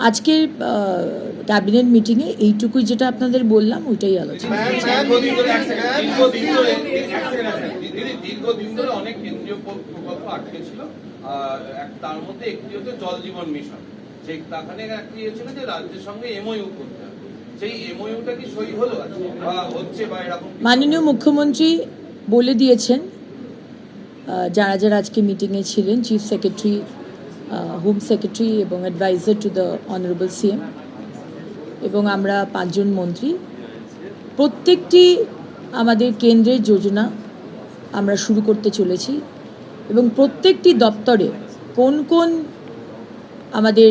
আজকের ক্যাবিনেট মিটিংয়ে এইটুকুই যেটা আপনাদের বললাম ওইটাই আলোচনা। দীর্ঘদিন ধরে অনেক কেন্দ্রীয় প্রকল্প আটকে ছিল, তার মধ্যে একটি হচ্ছে জল জীবন মিশন। সেখানে একটি ছিল যে রাজ্যের সঙ্গে এমওইউ করতে হবে, সেই এমওইউটা কি সই হলো বা হচ্ছে বা এরকম? মাননীয় মুখ্যমন্ত্রী বলে দিয়েছেন, যারা যারা আজকে মিটিংয়ে ছিলেন, চিফ সেক্রেটারি, হোম সেক্রেটারি এবং adviser to the honourable CM এবং আমরা 5 জন মন্ত্রী, প্রত্যেকটি আমাদের কেন্দ্রের যোজনা আমরা শুরু করতে চলেছি এবং প্রত্যেকটি দপ্তরে কোন কোন আমাদের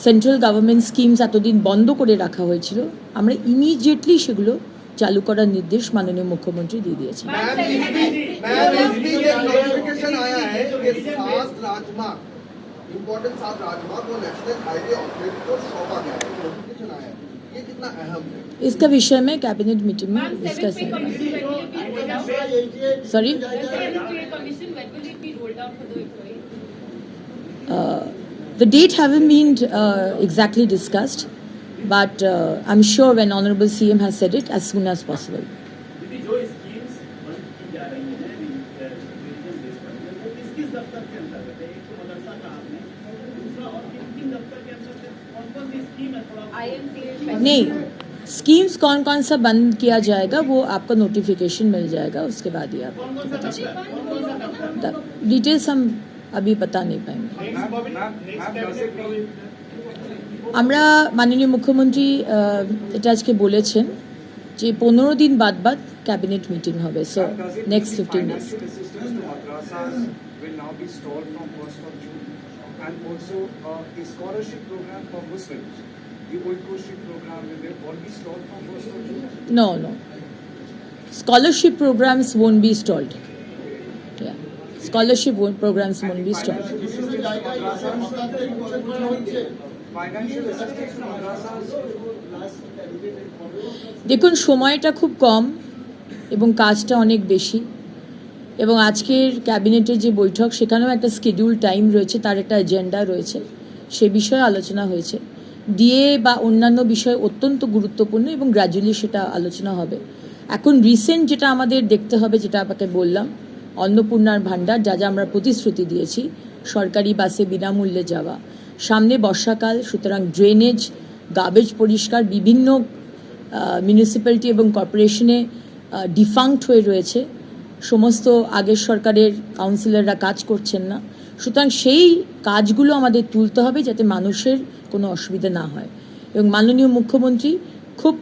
সেন্ট্রাল গভর্নমেন্ট স্কিমস এতদিন বন্ধ করে রাখা হয়েছিল আমরা ইমিডিয়েটলি সেগুলো চালু করার নির্দেশ মাননীয় মুখ্যমন্ত্রী দিয়ে দিয়েছেন। इसका विषय में कैबिनेट मीटिंग में डिस्कस है। Sorry, the date haven't been exactly discussed, but I'm sure when Honorable CM has said it, as soon as possible. नहीं, स्कीम्स कौन कौन सा बंद किया जाएगा वो आपको नोटिफिकेशन मिल जाएगा, उसके बाद ही आप डिटेल्स हम अभी बता नहीं पाएंगे। আমরা মাননীয় মুখ্যমন্ত্রী এটা আজকে বলেছেন যে 15 দিন বাদ বাদ ক্যাবিনেট মিটিং হবে, so next 15 days. And also the scholarship program for Muslims, the Oikoshi program, will all be stalled from 1st of June? No. Scholarship programs won't be stalled. Yeah. Scholarship programs won't be stalled. Financial assistance to madrasas. দেখুন, সময়টা খুব কম এবং কাজটা অনেক বেশি, এবং আজকের ক্যাবিনেটের যে বৈঠক সেখানেও একটা শিডিউল টাইম রয়েছে, তার একটা এজেন্ডা রয়েছে, সে বিষয়ে আলোচনা হয়েছে। ডিএ বা অন্যান্য বিষয় অত্যন্ত গুরুত্বপূর্ণ এবং গ্র্যাজুয়ালি সেটা আলোচনা হবে। এখন রিসেন্ট যেটা আমাদের দেখতে হবে, যেটা আপনাকে বললাম, অন্নপূর্ণার ভাণ্ডার, যা যা আমরা প্রতিশ্রুতি দিয়েছি, সরকারি বাসে বিনামূল্যে যাওয়া, সামনে বর্ষাকাল, সুতরাং ড্রেনেজ, গার্বেজ পরিষ্কার, বিভিন্ন মিউনিসিপ্যালিটি এবং কর্পোরেশনে ডিফাঙ্ক্ট হয়ে রয়েছে, সমস্ত আগের সরকারের কাউন্সিলররা কাজ করছেন না, সুতরাং সেই কাজগুলো আমাদের তুলতে হবে যাতে মানুষের কোনো অসুবিধা না হয়। এবং মাননীয় মুখ্যমন্ত্রী খুব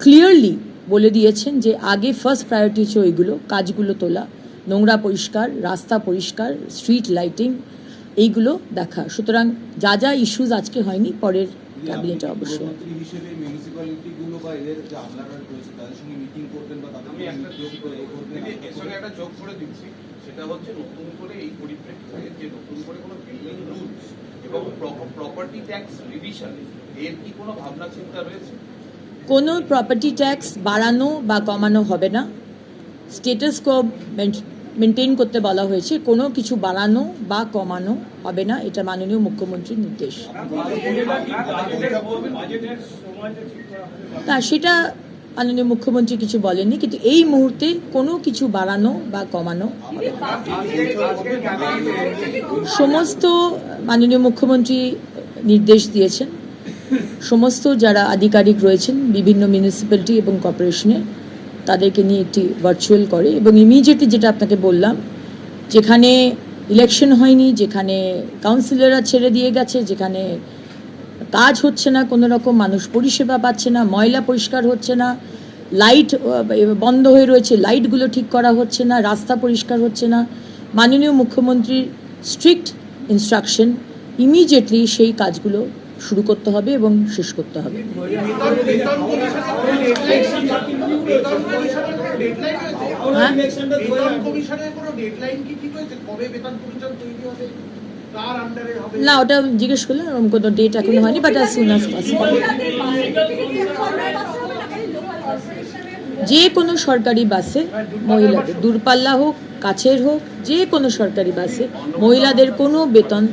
ক্লিয়ারলি বলে দিয়েছেন যে আগে ফার্স্ট প্রায়োরিটি হচ্ছে ওইগুলো কাজগুলো তোলা, নোংরা পরিষ্কার, রাস্তা পরিষ্কার, স্ট্রিট লাইটিং, এইগুলো দেখা। সুতরাং যা যা ইস্যুজ আজকে হয়নি পরের ক্যাবিনেটে অবশ্যই। সেটা হচ্ছে নতুন করে এই পরিপ্রেক্ষিতে যে নতুন করে কোনো বিল্ডিং রুলস এবং প্রপার্টি ট্যাক্স রিভিশন, এর কি কোনো ভাবনা চিন্তা রয়েছে? কোনো প্রপার্টি ট্যাক্স বাড়ানো বা কমানো হবে না, স্টেটাস কো মেনটেন করতে বলা হয়েছে, কোনো কিছু বাড়ানো বা কমানো হবে না, এটা মাননীয় মুখ্যমন্ত্রীর নির্দেশ। না, সেটা মাননীয় মুখ্যমন্ত্রী কিছু বলেননি, কিন্তু এই মুহূর্তে কোনো কিছু বাড়ানো বা কমানো হবে না। সমস্ত মাননীয় মুখ্যমন্ত্রী নির্দেশ দিয়েছেন, সমস্ত যারা আধিকারিক রয়েছেন বিভিন্ন মিউনিসিপ্যালিটি এবং কর্পোরেশনে, তাদেরকে নিয়ে একটি ভার্চুয়াল করে এবং ইমিডিয়েটলি যেটা আপনাকে বললাম, যেখানে ইলেকশন হয়নি, যেখানে কাউন্সিলররা ছেড়ে দিয়ে গেছে, যেখানে কাজ হচ্ছে না, কোনো রকম মানুষ পরিষেবা পাচ্ছে না, ময়লা পরিষ্কার হচ্ছে না, লাইট বন্ধ হয়ে রয়েছে, লাইটগুলো ঠিক করা হচ্ছে না, রাস্তা পরিষ্কার হচ্ছে না, মাননীয় মুখ্যমন্ত্রীর স্ট্রিক্ট ইনস্ট্রাকশন, ইমিডিয়েটলি সেই কাজগুলো শুরু করতে হবে এবং শেষ করতে হবে। না, ওটা জিজ্ঞেস করলেন, ওরকম কোনো ডেট এখনো হয়নি, but as soon as possible. যে কোনো সরকারি বাসে মহিলাদের, দূরপাল্লা হোক কাছের হোক, যে কোনো সরকারি বাসে মহিলাদের কোনো বেতন